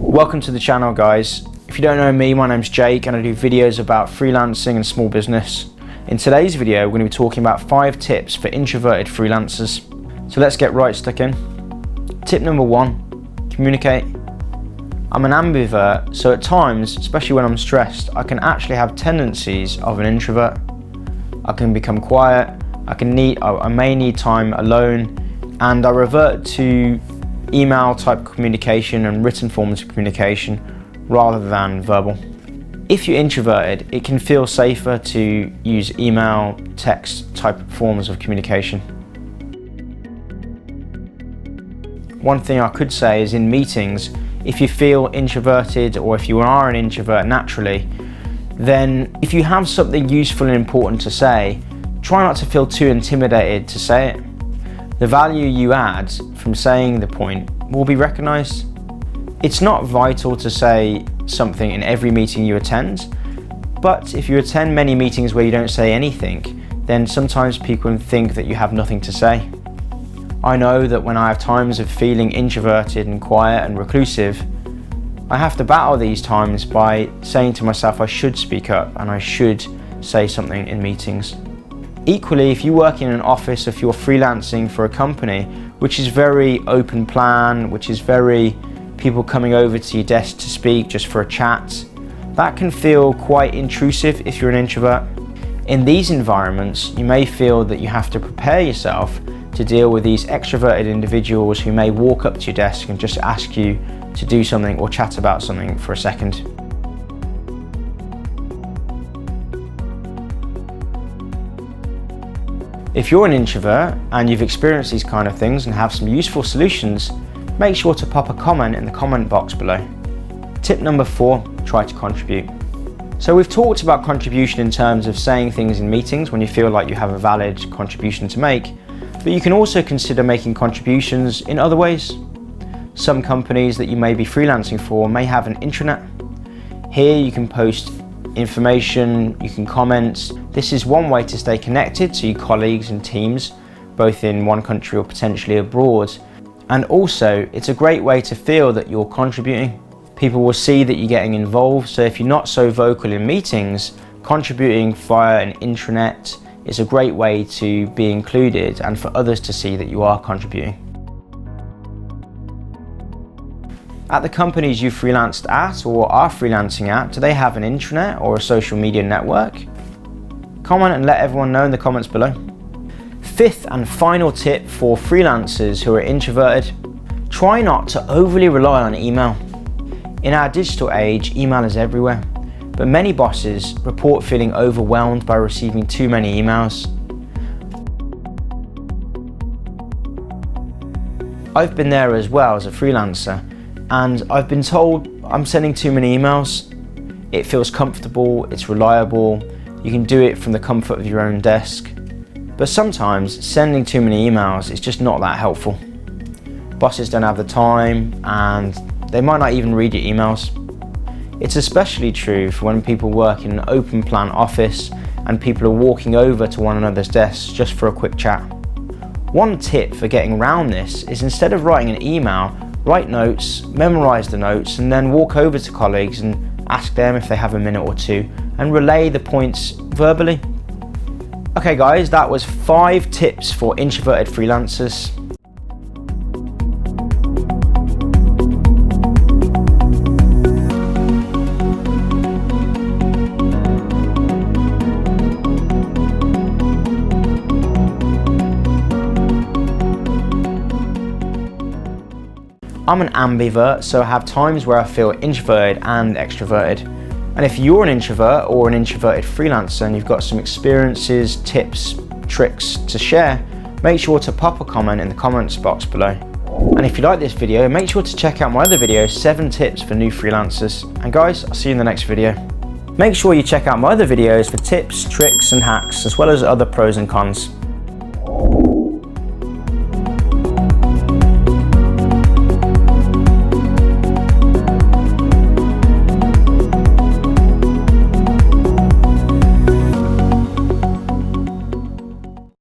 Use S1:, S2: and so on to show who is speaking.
S1: Welcome to the channel, guys. If you don't know me, my name's Jake and I do videos about freelancing and small business. In today's video, we're going to be talking about 5 tips for introverted freelancers. So let's get right stuck in. Tip number 1, communicate. I'm an ambivert, so at times, especially when I'm stressed, I can actually have tendencies of an introvert. I can become quiet, I may need time alone, and I revert to email type communication and written forms of communication rather than verbal. If you're introverted, it can feel safer to use email, text type forms of communication. One thing I could say is in meetings, if you feel introverted or if you are an introvert naturally, then if you have something useful and important to say, try not to feel too intimidated to say it. The value you add from saying the point will be recognized. It's not vital to say something in every meeting you attend, but if you attend many meetings where you don't say anything, then sometimes people think that you have nothing to say. I know that when I have times of feeling introverted and quiet and reclusive, I have to battle these times by saying to myself I should speak up and I should say something in meetings. Equally, if you work in an office, if you're freelancing for a company, which is very open plan, which is very people coming over to your desk to speak just for a chat, that can feel quite intrusive if you're an introvert. In these environments, you may feel that you have to prepare yourself to deal with these extroverted individuals who may walk up to your desk and just ask you to do something or chat about something for a second. If you're an introvert and you've experienced these kind of things and have some useful solutions, make sure to pop a comment in the comment box below. Tip number 4, try to contribute. So we've talked about contribution in terms of saying things in meetings when you feel like you have a valid contribution to make, but you can also consider making contributions in other ways. Some companies that you may be freelancing for may have an intranet. Here you can post information, you can comment. This is one way to stay connected to your colleagues and teams, both in one country or potentially abroad. And also, it's a great way to feel that you're contributing. People will see that you're getting involved, so if you're not so vocal in meetings, contributing via an intranet is a great way to be included and for others to see that you are contributing. At the companies you freelanced at or are freelancing at, do they have an intranet or a social media network? Comment and let everyone know in the comments below. 5th and final tip for freelancers who are introverted, try not to overly rely on email. In our digital age, email is everywhere, but many bosses report feeling overwhelmed by receiving too many emails. I've been there as well as a freelancer, and I've been told I'm sending too many emails. It feels comfortable, it's reliable, you can do it from the comfort of your own desk. But sometimes sending too many emails is just not that helpful. Bosses don't have the time and they might not even read your emails. It's especially true for when people work in an open plan office and people are walking over to one another's desks just for a quick chat. One tip for getting around this is instead of writing an email, write notes, memorize the notes, and then walk over to colleagues and ask them if they have a minute or two and relay the points verbally. Okay guys, that was 5 tips for introverted freelancers. I'm an ambivert, so I have times where I feel introverted and extroverted. And if you're an introvert or an introverted freelancer and you've got some experiences, tips, tricks to share, make sure to pop a comment in the comments box below. And if you like this video, make sure to check out my other video, 7 tips for new freelancers. And guys, I'll see you in the next video. Make sure you check out my other videos for tips, tricks and hacks, as well as other pros and cons.